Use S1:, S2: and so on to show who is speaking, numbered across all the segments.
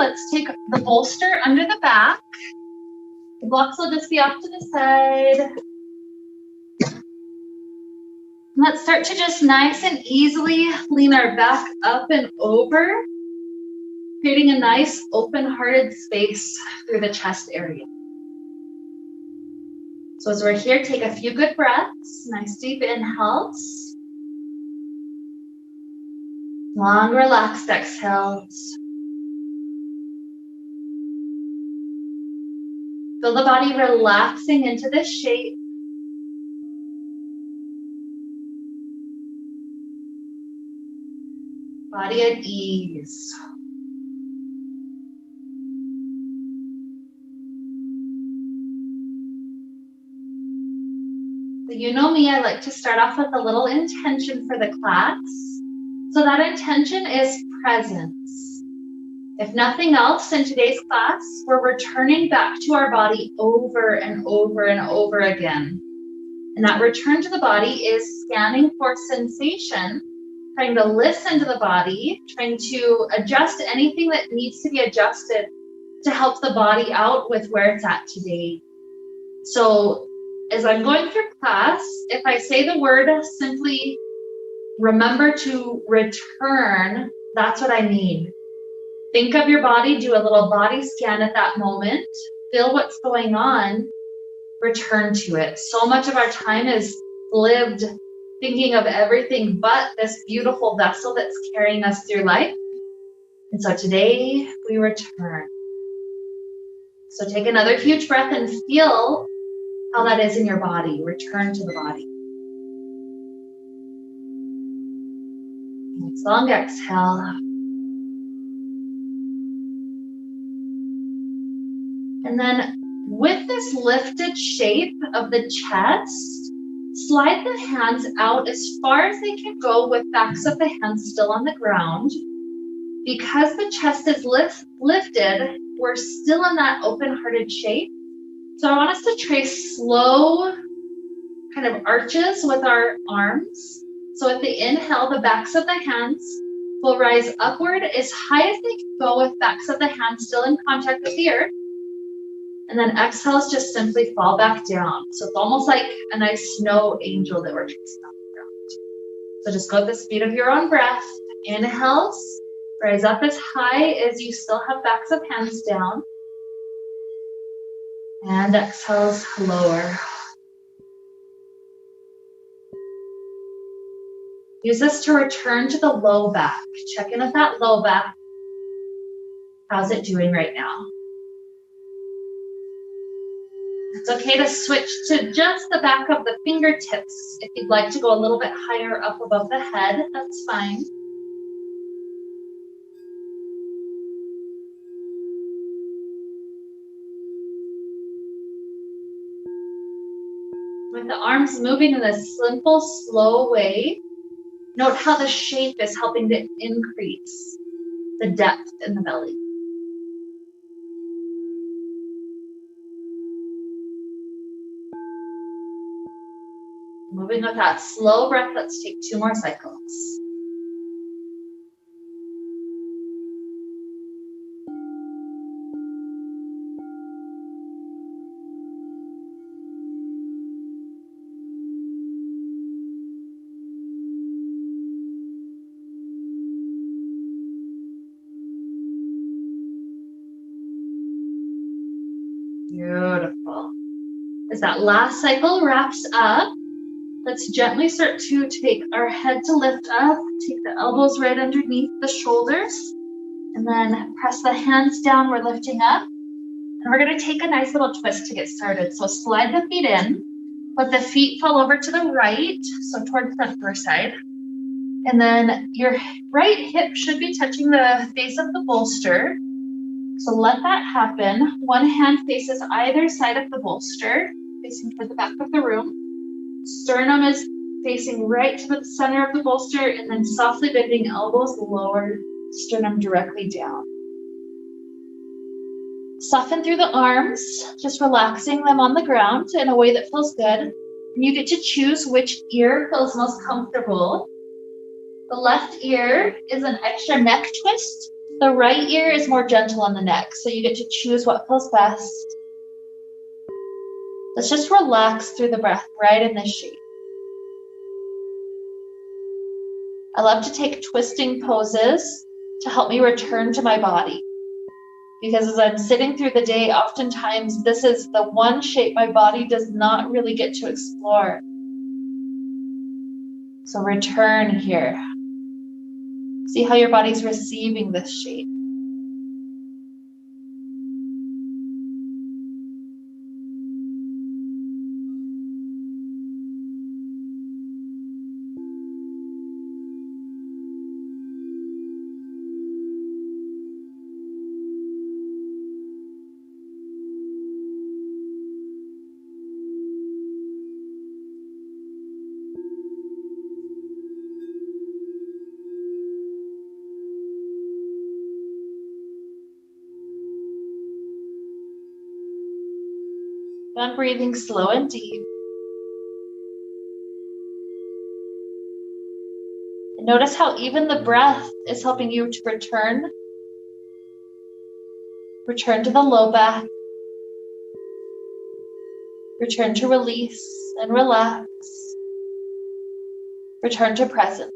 S1: let's take the bolster under the back. The blocks will just be off to the side. Let's start to just nice and easily lean our back up and over, creating a nice open-hearted space through the chest area. So as we're here, take a few good breaths, nice deep inhales. Long, relaxed exhales. Feel the body relaxing into this shape. Body at ease. So you know me, I like to start off with a little intention for the class. So that intention is presence. If nothing else, in today's class, we're returning back to our body over and over and over again. And that return to the body is scanning for sensation, trying to listen to the body, trying to adjust anything that needs to be adjusted to help the body out with where it's at today. So as I'm going through class, if I say the word simply remember to return, that's what I mean. Think of your body, do a little body scan at that moment, feel what's going on, return to it. So much of our time is lived thinking of everything but this beautiful vessel that's carrying us through life. And so today we return. So take another huge breath and feel how that is in your body. Return to the body. Nice long exhale. And then with this lifted shape of the chest, slide the hands out as far as they can go with backs of the hands still on the ground. Because the chest is lifted, we're still in that open-hearted shape. So I want us to trace slow kind of arches with our arms. So at the inhale, the backs of the hands will rise upward as high as they can go with backs of the hands still in contact with the earth. And then exhales just simply fall back down. So it's almost like a nice snow angel that we're tracing on the ground. So just go at the speed of your own breath. Inhales, rise up as high as you still have backs of hands down. And exhales, lower. Use this to return to the low back. Check in with that low back. How's it doing right now? It's okay to switch to just the back of the fingertips. If you'd like to go a little bit higher up above the head, that's fine. With the arms moving in this simple, slow way, note how the shape is helping to increase the depth in the belly. Moving with that slow breath, let's take 2 more cycles. Beautiful. As that last cycle wraps up, let's gently start to take our head to lift up, take the elbows right underneath the shoulders, and then press the hands down, we're lifting up. And we're gonna take a nice little twist to get started. So slide the feet in, let the feet fall over to the right, so toward front first side. And then your right hip should be touching the face of the bolster. So let that happen. One hand faces either side of the bolster, facing toward the back of the room. Sternum is facing right to the center of the bolster, and then softly bending elbows lower, sternum directly down. Soften through the arms, just relaxing them on the ground in a way that feels good. And you get to choose which ear feels most comfortable. The left ear is an extra neck twist. The right ear is more gentle on the neck, so you get to choose what feels best. Let's just relax through the breath right in this shape. I love to take twisting poses to help me return to my body. Because as I'm sitting through the day, oftentimes this is the one shape my body does not really get to explore. So return here. See how your body's receiving this shape. I'm breathing slow and deep. And notice how even the breath is helping you to return. Return to the low back. Return to release and relax. Return to presence.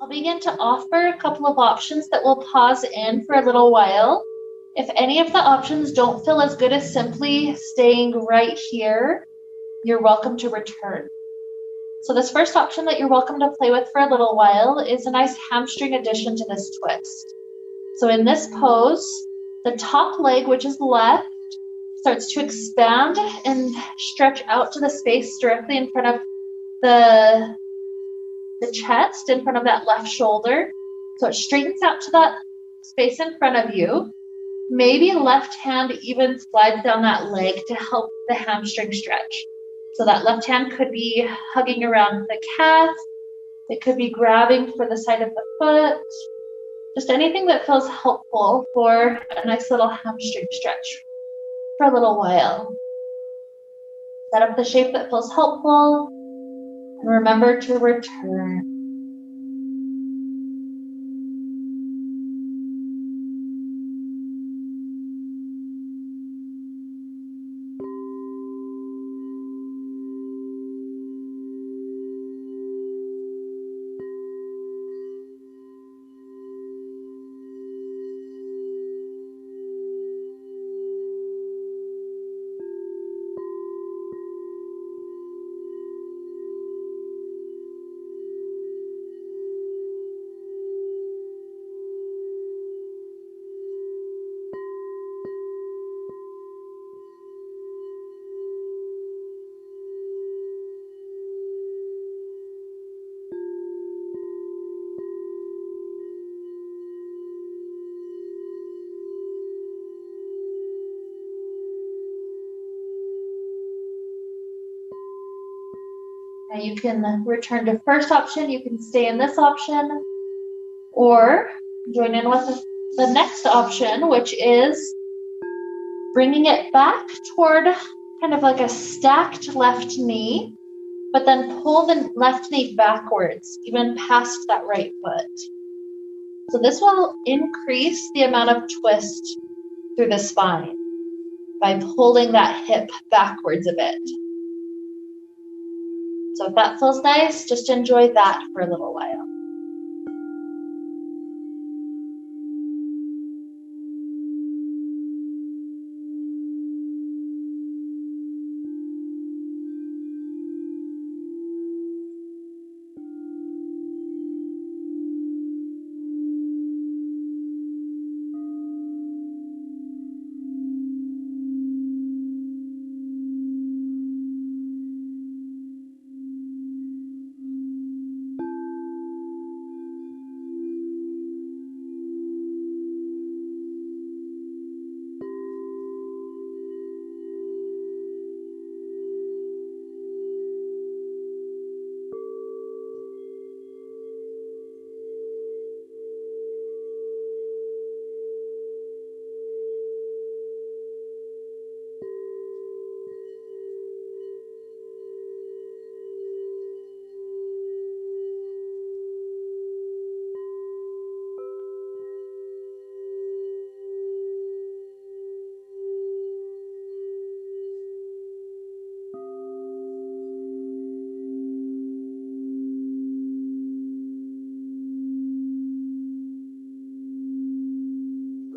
S1: I'll begin to offer a couple of options that we'll pause in for a little while. If any of the options don't feel as good as simply staying right here, you're welcome to return. So this first option that you're welcome to play with for a little while is a nice hamstring addition to this twist. So in this pose, the top leg, which is left, starts to expand and stretch out to the space directly in front of the chest, in front of that left shoulder. So it straightens out to that space in front of you. Maybe left hand even slides down that leg to help the hamstring stretch. So that left hand could be hugging around the calf. It could be grabbing for the side of the foot. Just anything that feels helpful for a nice little hamstring stretch for a little while. Set up the shape that feels helpful and remember to return. Now you can return to first option, you can stay in this option, or join in with the next option, which is bringing it back toward kind of like a stacked left knee, but then pull the left knee backwards, even past that right foot. So this will increase the amount of twist through the spine by pulling that hip backwards a bit. So if that feels nice, just enjoy that for a little while.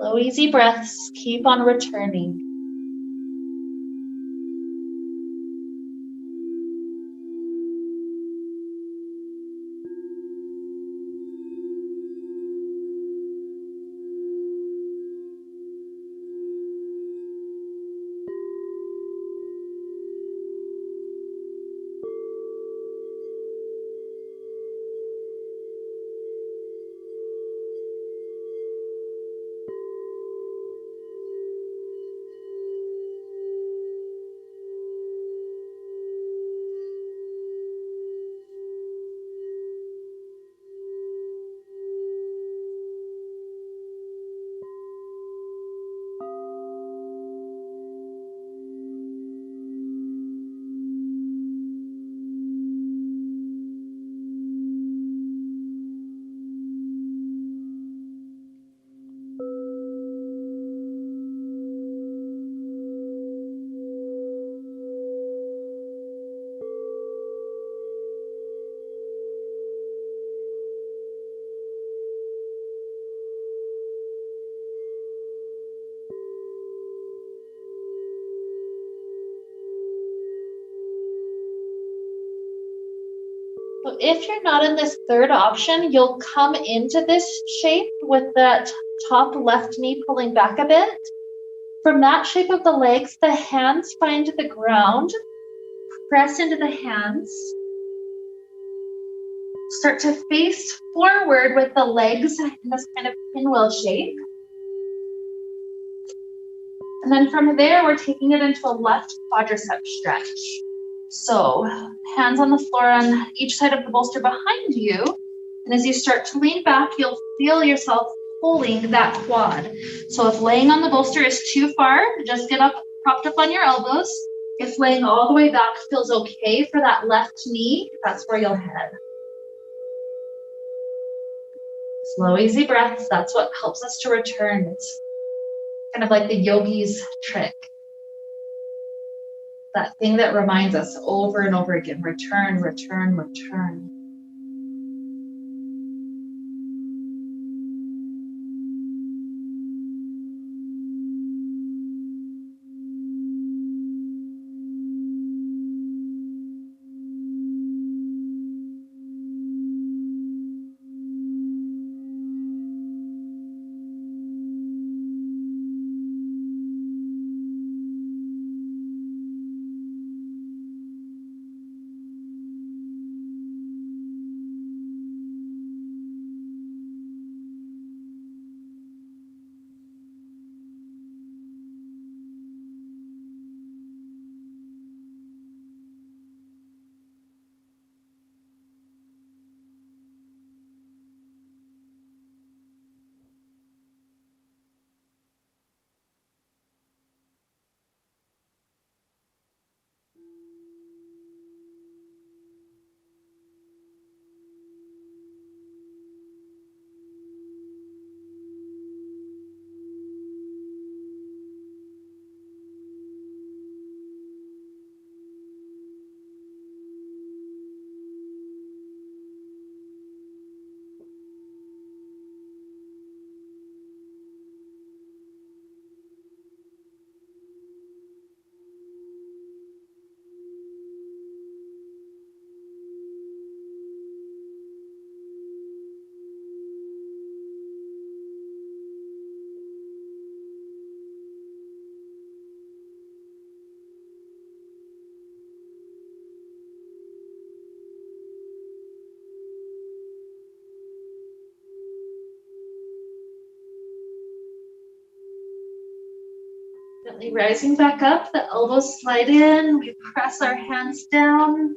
S1: Slow, easy breaths. Keep on returning. So if you're not in this third option, you'll come into this shape with that top left knee pulling back a bit. From that shape of the legs, the hands find the ground. Press into the hands. Start to face forward with the legs in this kind of pinwheel shape. And then from there, we're taking it into a left quadricep stretch. So hands on the floor on each side of the bolster behind you. And as you start to lean back, you'll feel yourself pulling that quad. So if laying on the bolster is too far, just get up, propped up on your elbows. If laying all the way back feels okay for that left knee, that's where you'll head. Slow, easy breaths. That's what helps us to return. It's kind of like the yogi's trick. That thing that reminds us over and over again, return, return, return. Gently rising back up, the elbows slide in, we press our hands down,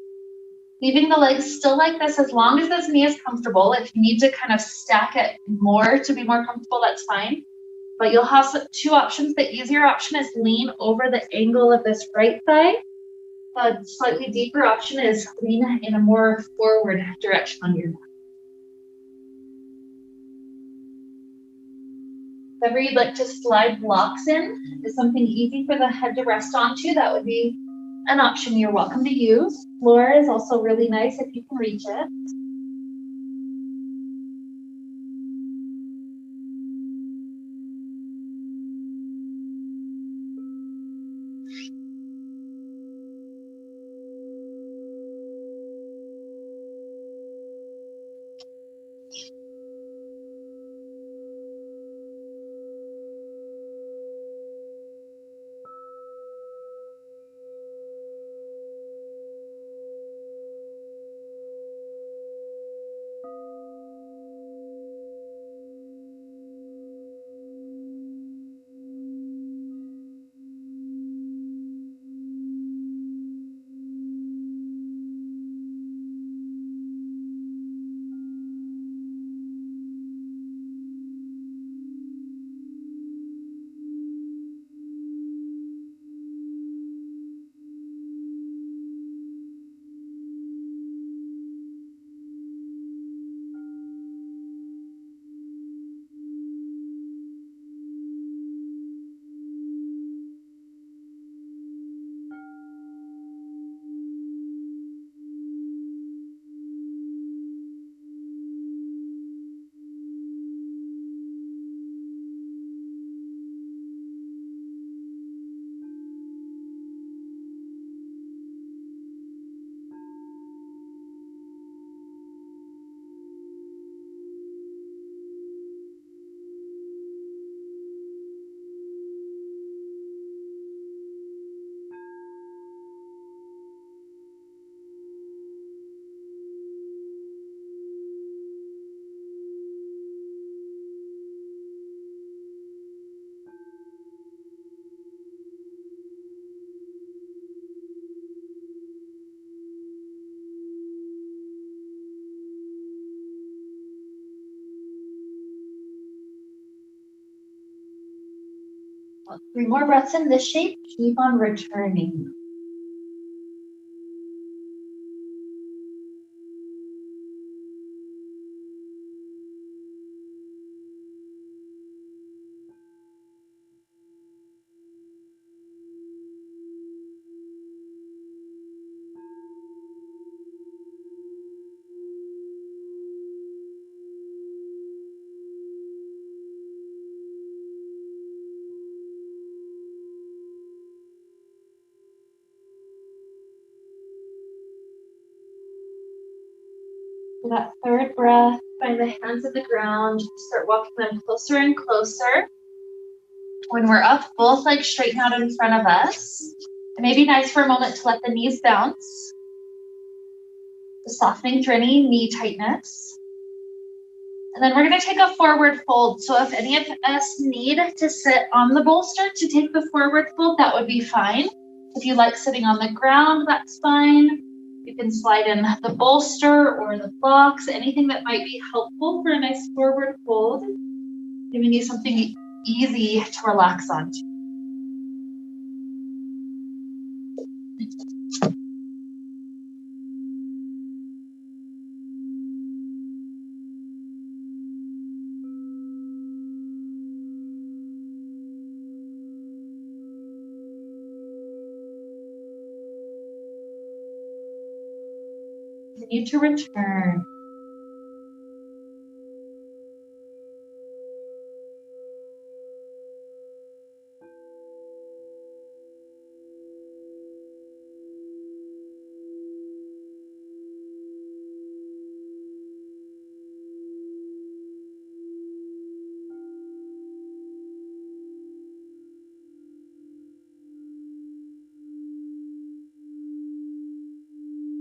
S1: leaving the legs still like this as long as this knee is comfortable. If you need to kind of stack it more to be more comfortable, that's fine. But you'll have two options. The easier option is lean over the angle of this right thigh. The slightly deeper option is lean in a more forward direction on your neck. If ever you'd like to slide blocks in, is something easy for the head to rest onto, that would be an option you're welcome to use. Floor is also really nice if you can reach it. 3 more breaths in this shape. Keep on returning. For that third breath, find the hands at the ground. Start walking them closer and closer. When we're up, both legs straighten out in front of us. It may be nice for a moment to let the knees bounce. The softening through any knee tightness. And then we're going to take a forward fold. So if any of us need to sit on the bolster to take the forward fold, that would be fine. If you like sitting on the ground, that's fine. You can slide in the bolster or the blocks, anything that might be helpful for a nice forward fold, giving you something easy to relax onto. Continue to return.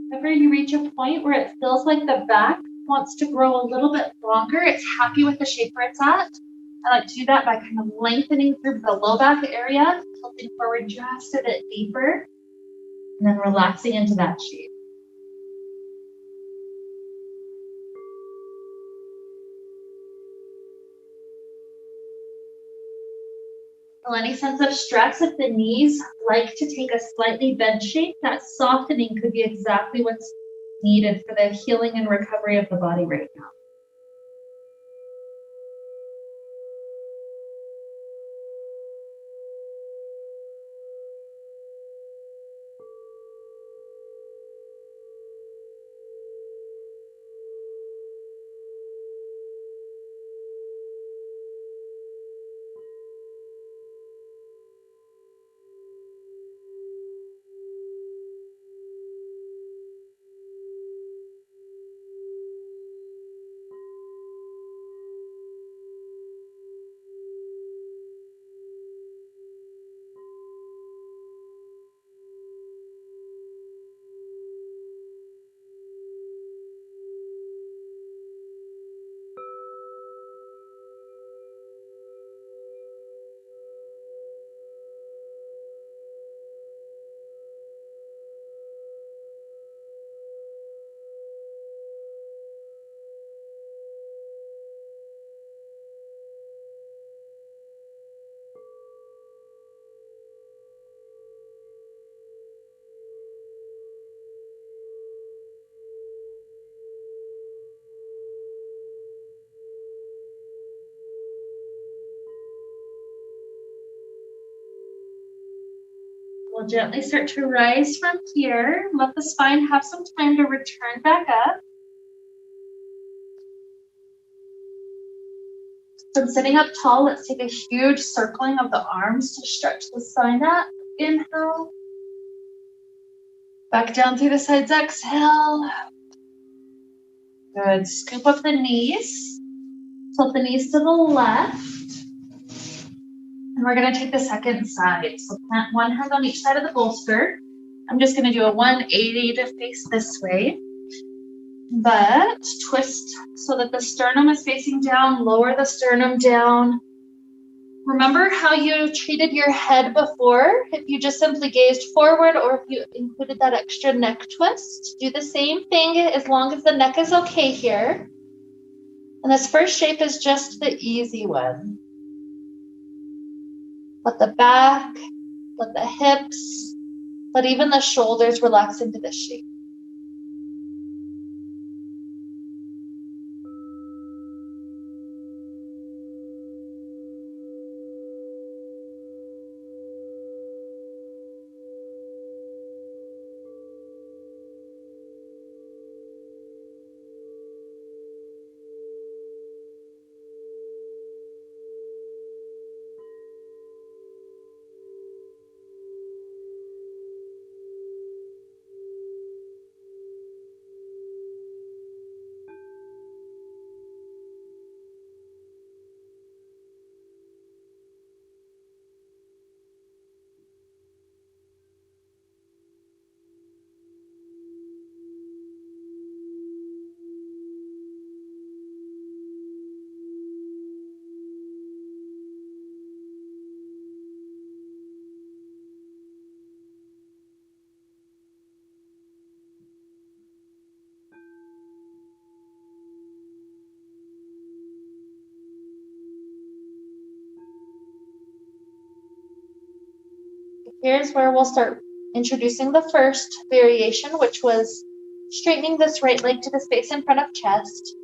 S1: Whenever you reach a point where it feels like the back wants to grow a little bit longer, it's happy with the shape where it's at. I like to do that by kind of lengthening through the low back area, tilting forward just a bit deeper, and then relaxing into that shape. Feel any sense of stress if the knees like to take a slightly bent shape? That softening could be exactly what's needed for the healing and recovery of the body right now. We'll gently start to rise from here. Let the spine have some time to return back up. From sitting up tall, let's take a huge circling of the arms to stretch the spine up. Inhale. Back down through the sides, exhale. Good. Scoop up the knees. Flip the knees to the left. And we're going to take the second side. So plant one hand on each side of the bolster. I'm just going to do a 180 to face this way. But twist so that the sternum is facing down. Lower the sternum down. Remember how you treated your head before? If you just simply gazed forward or if you included that extra neck twist. Do the same thing as long as the neck is okay here. And this first shape is just the easy one. Let the back, let the hips, let even the shoulders relax into this shape. Here's where we'll start introducing the first variation, which was straightening this right leg to the space in front of chest.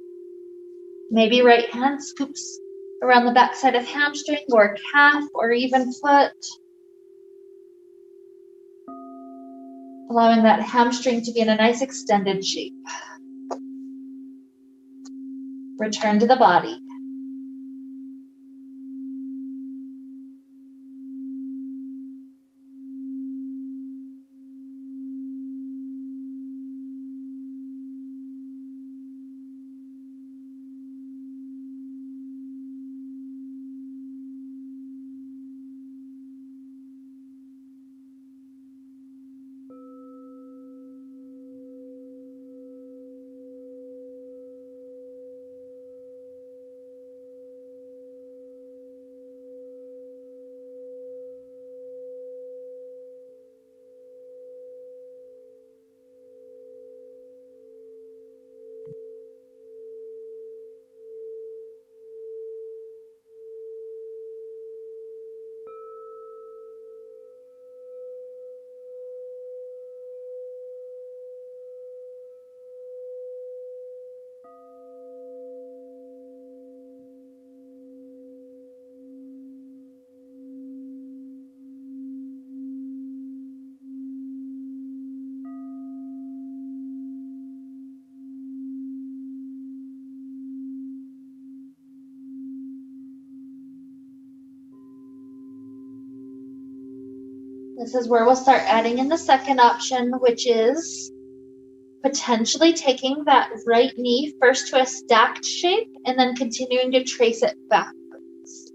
S1: Maybe right hand scoops around the back side of hamstring or calf or even foot. Allowing that hamstring to be in a nice extended shape. Return to the body. This is where we'll start adding in the second option, which is potentially taking that right knee first to a stacked shape and then continuing to trace it backwards.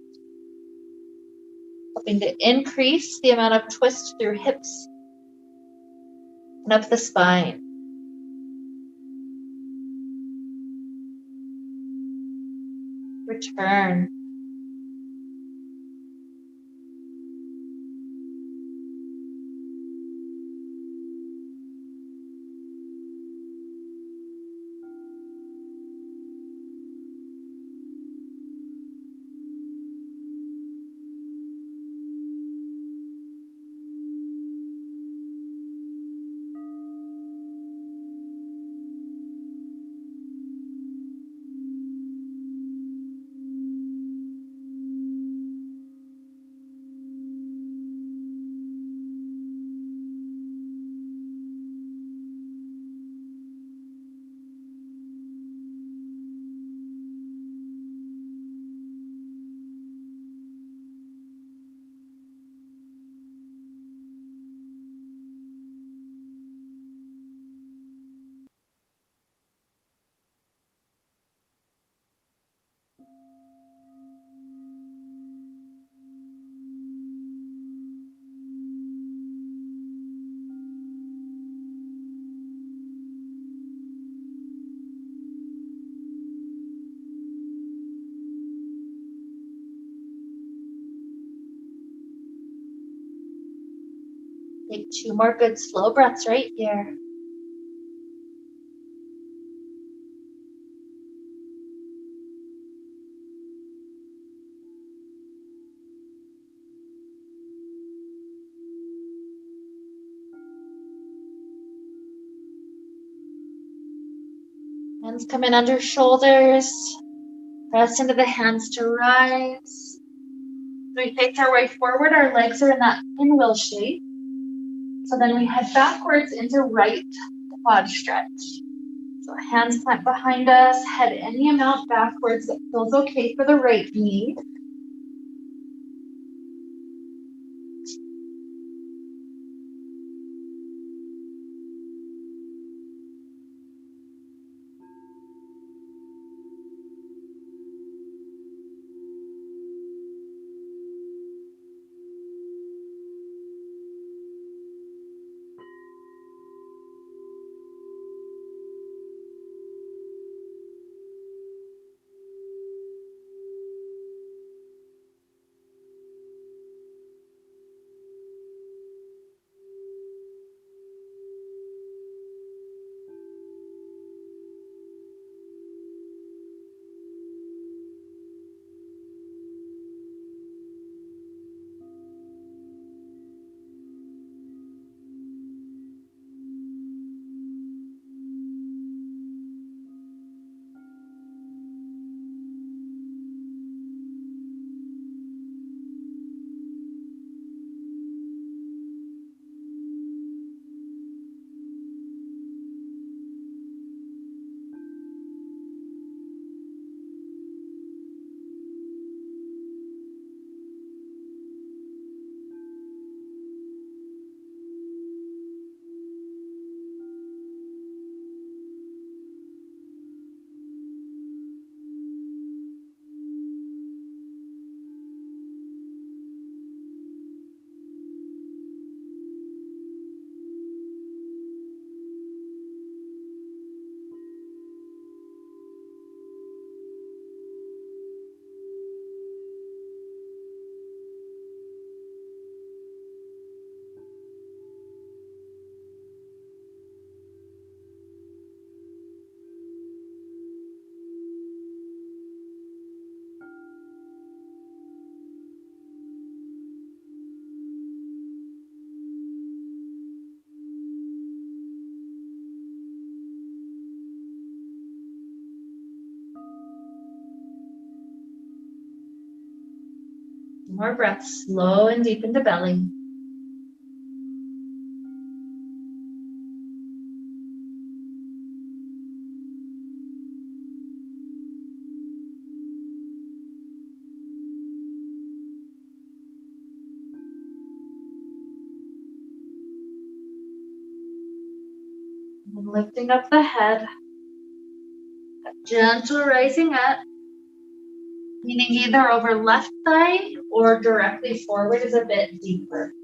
S1: Hoping to increase the amount of twist through hips and up the spine. Return. Take 2 more good slow breaths right here. Hands come in under shoulders. Press into the hands to rise. We face our way forward. Our legs are in that pinwheel shape. So then we head backwards into right quad stretch. So hands plant behind us, head any amount backwards that feels okay for the right knee. More breaths, slow and deep into belly. And lifting up the head, gentle rising up, meaning either over left thigh or directly forward is a bit deeper.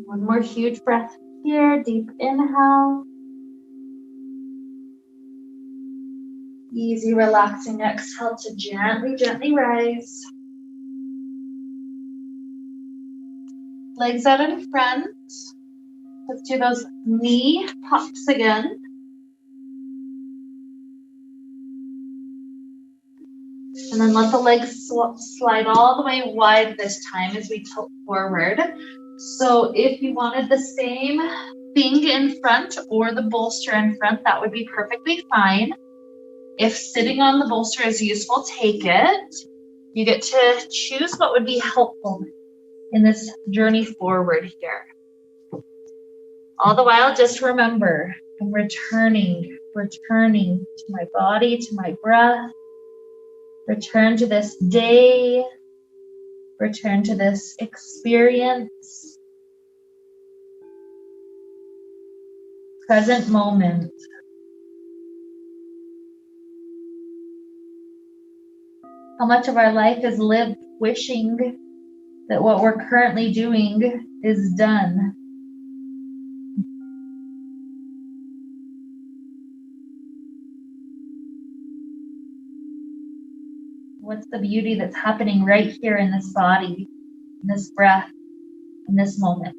S1: One more huge breath here. Deep inhale. Easy, relaxing exhale to gently, gently rise. Legs out in front. Let's do those knee pops again. And then let the legs slide all the way wide this time as we tilt forward. So if you wanted the same thing in front or the bolster in front, that would be perfectly fine. If sitting on the bolster is useful, take it. You get to choose what would be helpful in this journey forward here. All the while, just remember, I'm returning to my body, to my breath. Return to this day. Return to this experience. Present moment. How much of our life is lived wishing that what we're currently doing is done? What's the beauty that's happening right here in this body, in this breath, in this moment?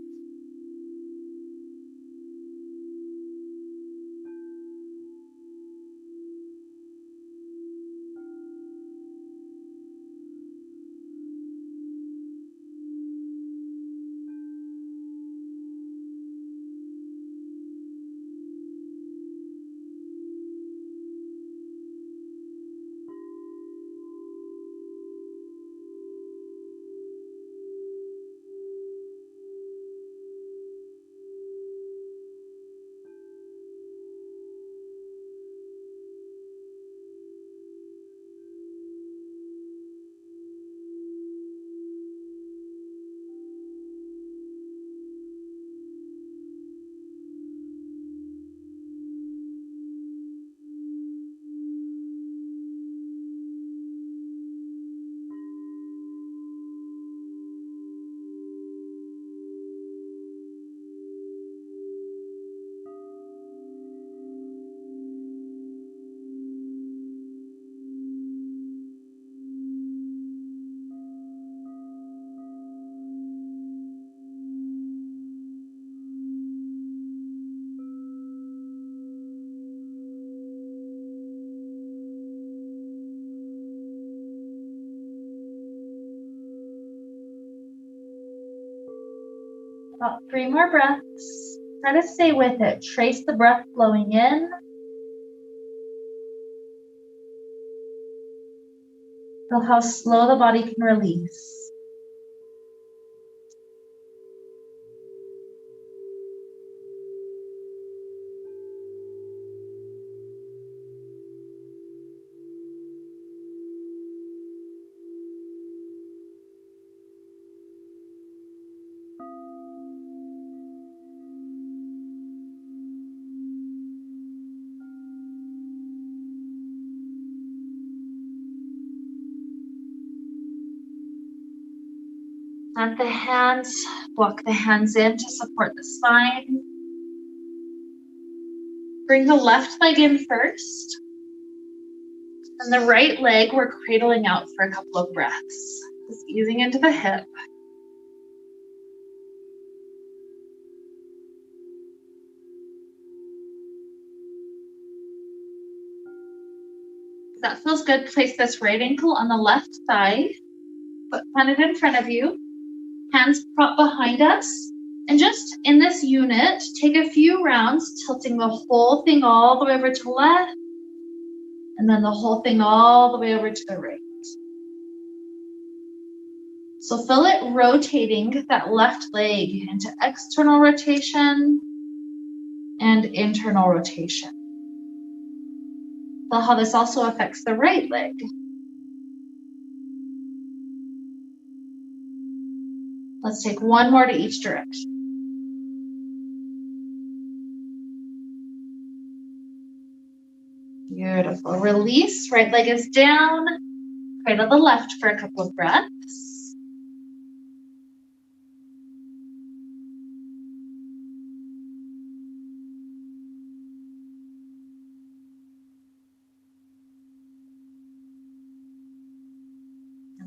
S1: About 3 more breaths. Try to stay with it. Trace the breath flowing in. Feel how slow the body can release. Plant the hands, walk the hands in to support the spine. Bring the left leg in first. And the right leg we're cradling out for a couple of breaths. Just easing into the hip. If that feels good, place this right ankle on the left thigh. Foot planted in front of you. Hands prop behind us. And just in this unit, take a few rounds, tilting the whole thing all the way over to the left. And then the whole thing all the way over to the right. So feel it rotating that left leg into external rotation and internal rotation. Feel how this also affects the right leg. Let's take one more to each direction. Beautiful. Release. Right leg is down. Cradle the left for a couple of breaths.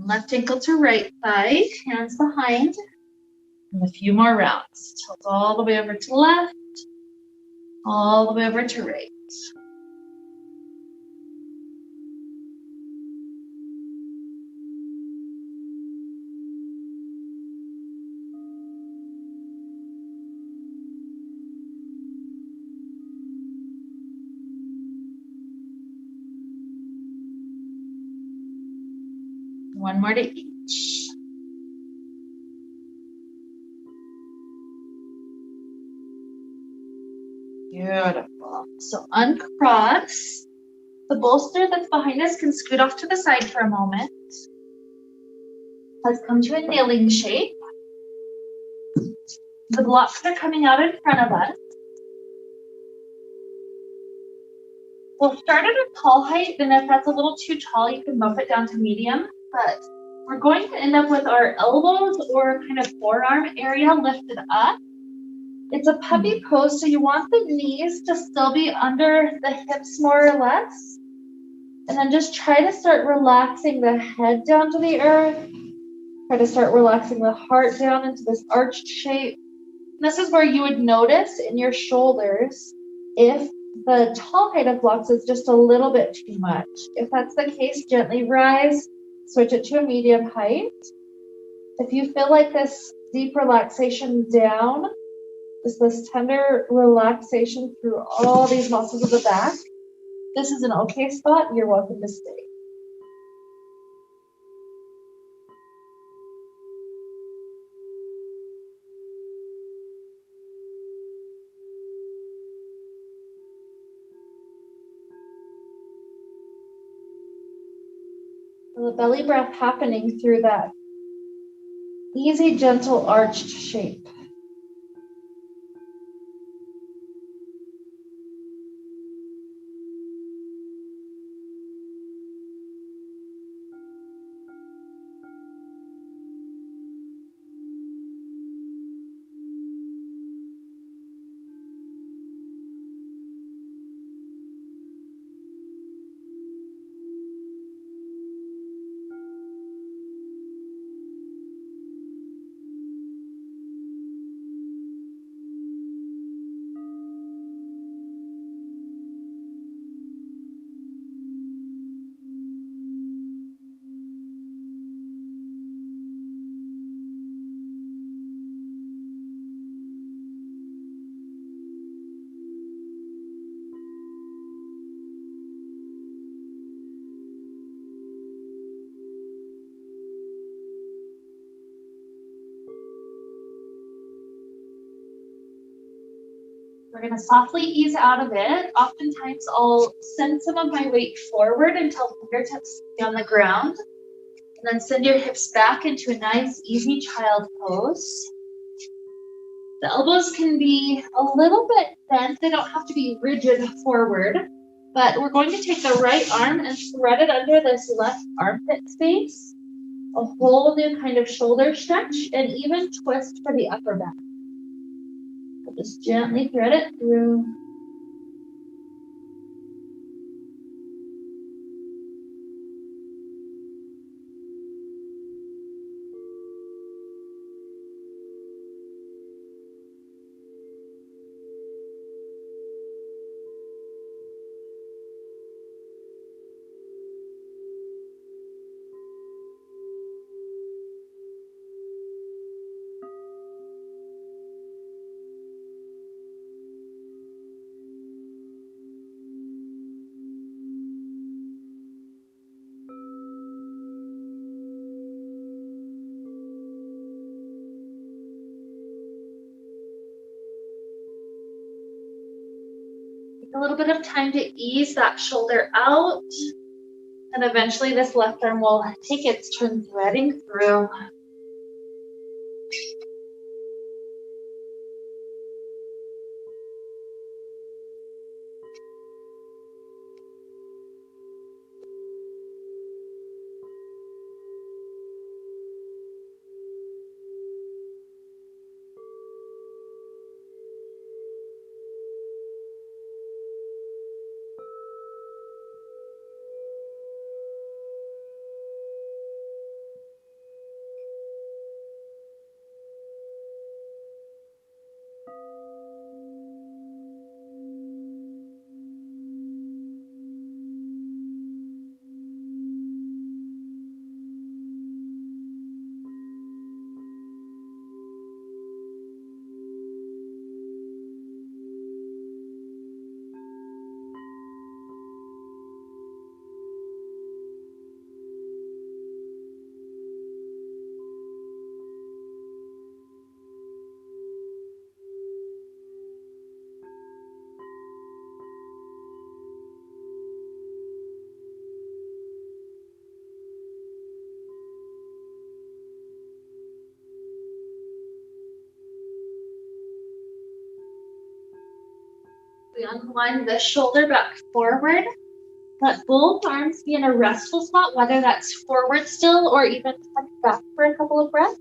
S1: Left ankle to right thigh, hands behind. And a few more rounds. Tilt all the way over to left, all the way over to right. One more to each. Beautiful. So uncross. The bolster that's behind us can scoot off to the side for a moment. Let's come to a kneeling shape. The blocks are coming out in front of us. We'll start at a tall height, and if that's a little too tall, you can bump it down to medium. But we're going to end up with our elbows or kind of forearm area lifted up. It's a puppy pose, so you want the knees to still be under the hips more or less. And then just try to start relaxing the head down to the earth. Try to start relaxing the heart down into this arched shape. And this is where you would notice in your shoulders if the tall height of blocks is just a little bit too much. If that's the case, gently rise, switch it to a medium height. If you feel like this deep relaxation down is this tender relaxation through all these muscles of the back, this is an okay spot. You're welcome to stay. The belly breath happening through that easy, gentle, arched shape. We're going to softly ease out of it. Oftentimes I'll send some of my weight forward until fingertips stay on the ground. And then send your hips back into a nice, easy child pose. The elbows can be a little bit bent. They don't have to be rigid forward. But we're going to take the right arm and thread it under this left armpit space. A whole new kind of shoulder stretch and even twist for the upper back. We'll just gently thread it through. A little bit of time to ease that shoulder out, and eventually this left arm will take its turn threading through. We unwind the shoulder back forward. Let both arms be in a restful spot, whether that's forward still or even tucked back for a couple of breaths.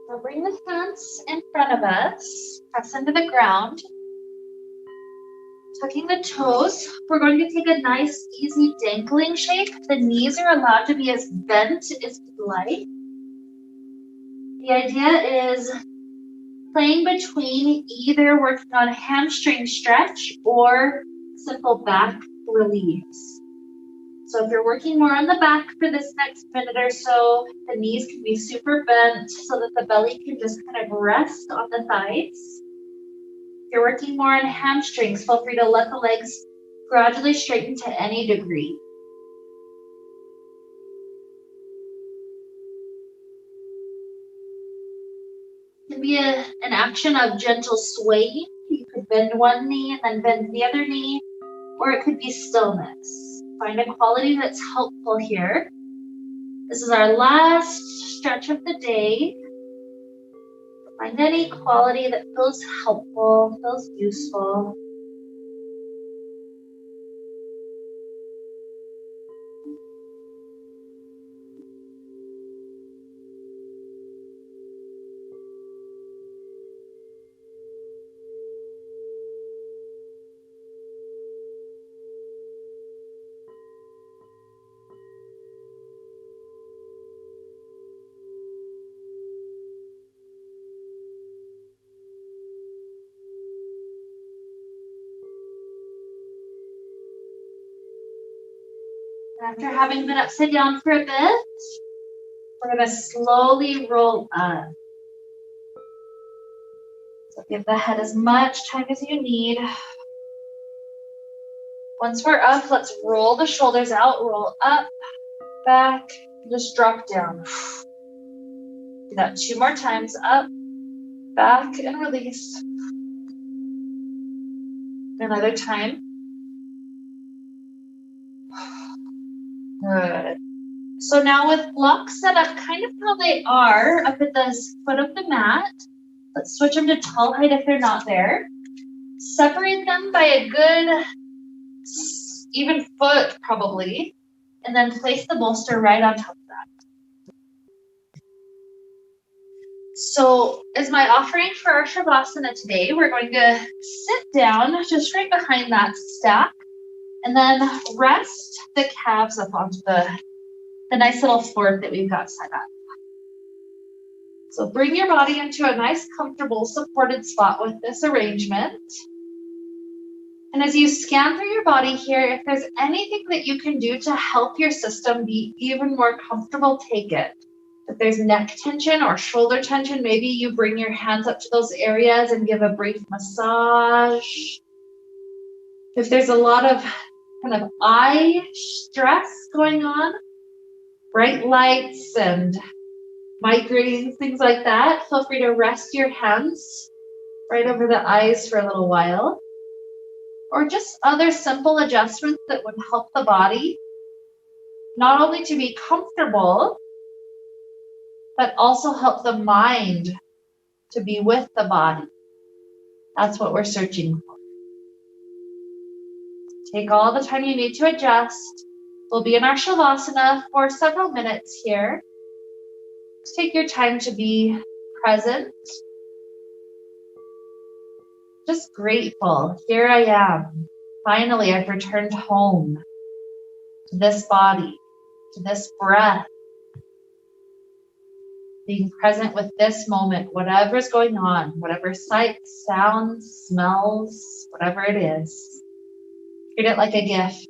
S1: So bring the hands in front of us, press into the ground. Tucking the toes, we're going to take a nice, easy dangling shape. The knees are allowed to be as bent as you'd like. The idea is playing between either working on a hamstring stretch or simple back reliefs. So if you're working more on the back for this next minute or so, the knees can be super bent so that the belly can just kind of rest on the thighs. If you're working more on hamstrings, feel free to let the legs gradually straighten to any degree. It can be an action of gentle swaying. You could bend one knee and then bend the other knee, or it could be stillness. Find a quality that's helpful here. This is our last stretch of the day. Find any quality that feels helpful, feels useful. After having been upside down for a bit, we're going to slowly roll up. So give the head as much time as you need. Once we're up, let's roll the shoulders out, roll up, back, just drop down. Do that 2 more times, up, back, and release. Another time. Good. So now with blocks set up kind of how they are up at the foot of the mat, let's switch them to tall height if they're not there. Separate them by a good even foot probably, and then place the bolster right on top of that. So as my offering for our Shavasana today, we're going to sit down just right behind that stack and then rest the calves up onto the nice little floor that we've got set up. So bring your body into a nice, comfortable, supported spot with this arrangement. And as you scan through your body here, if there's anything that you can do to help your system be even more comfortable, take it. If there's neck tension or shoulder tension, maybe you bring your hands up to those areas and give a brief massage. If there's a lot of kind of eye stress going on, bright lights and migraines, things like that, feel free to rest your hands right over the eyes for a little while. Or just other simple adjustments that would help the body, not only to be comfortable, but also help the mind to be with the body. That's what we're searching for. Take all the time you need to adjust. We'll be in our Shavasana for several minutes here. Just take your time to be present. Just grateful. Here I am. Finally, I've returned home to this body, to this breath, being present with this moment, whatever's going on, whatever sights, sounds, smells, whatever it is. Treat it like a gift.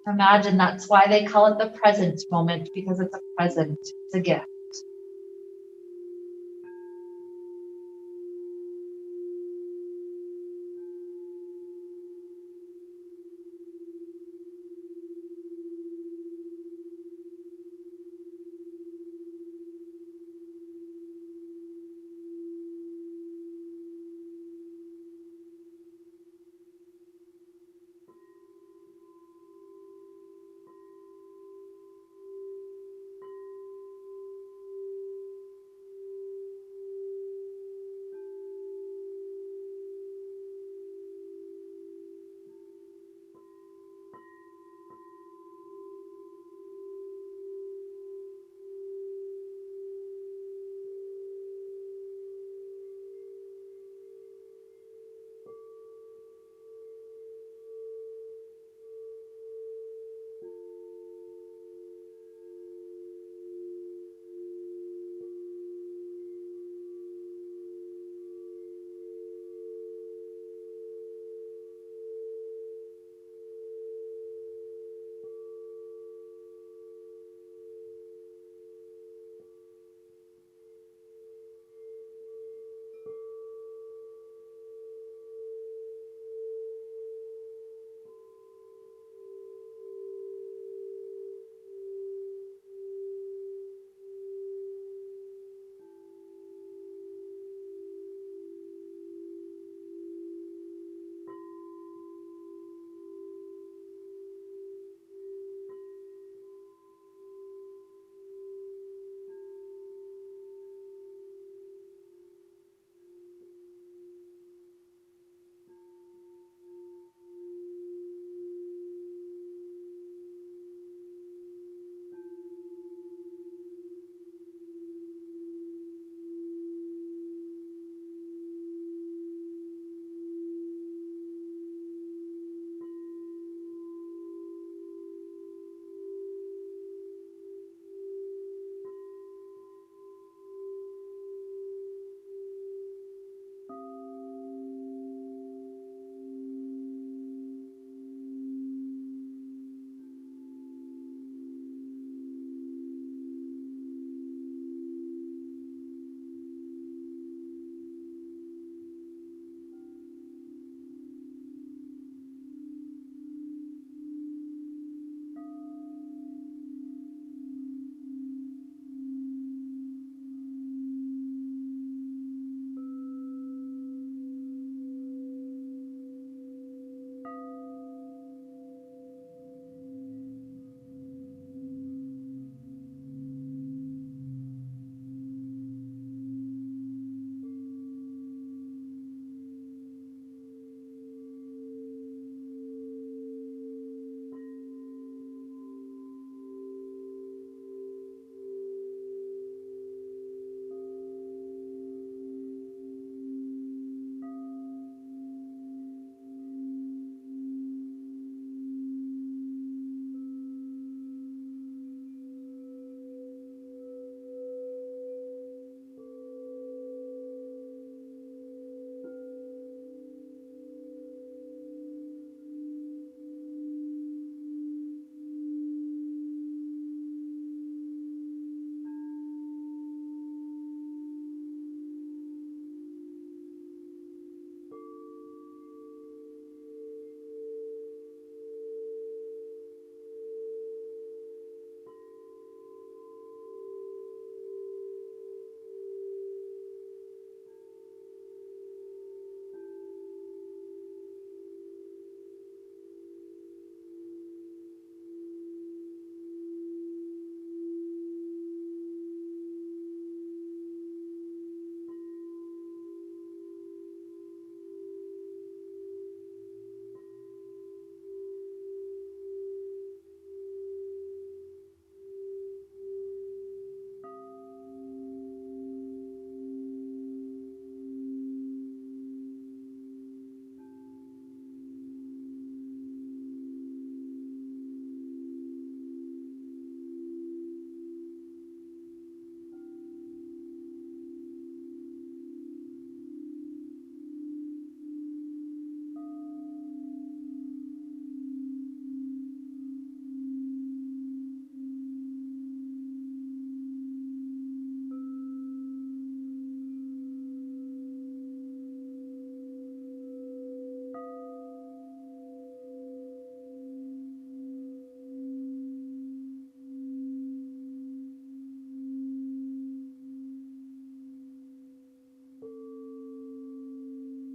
S1: Imagine that's why they call it the present moment, because it's a present, it's a gift.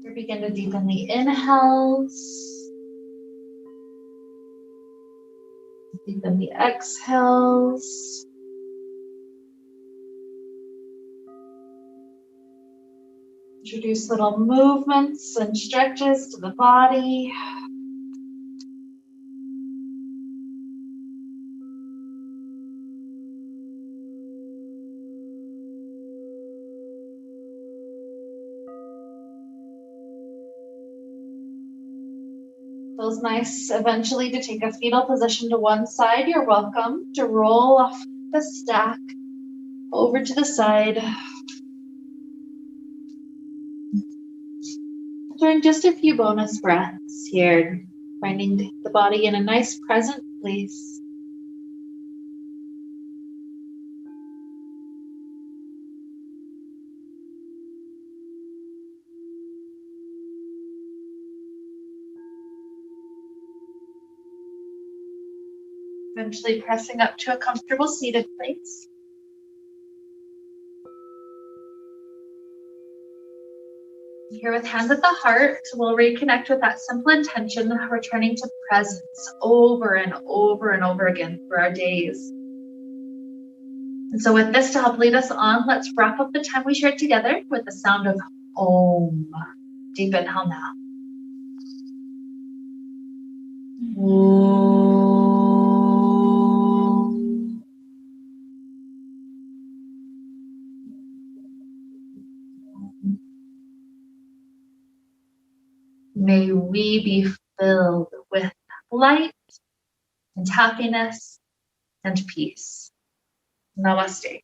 S1: We begin to deepen the inhales. Deepen the exhales. Introduce little movements and stretches to the body. Feels nice eventually to take a fetal position to one side. You're welcome to roll off the stack over to the side. During just a few bonus breaths here, finding the body in a nice present place. Eventually pressing up to a comfortable seated place. Here with hands at the heart, we'll reconnect with that simple intention, returning to presence over and over and over again for our days. And so with this to help lead us on, let's wrap up the time we shared together with the sound of Om. Deep inhale now. May we be filled with light and happiness and peace. Namaste.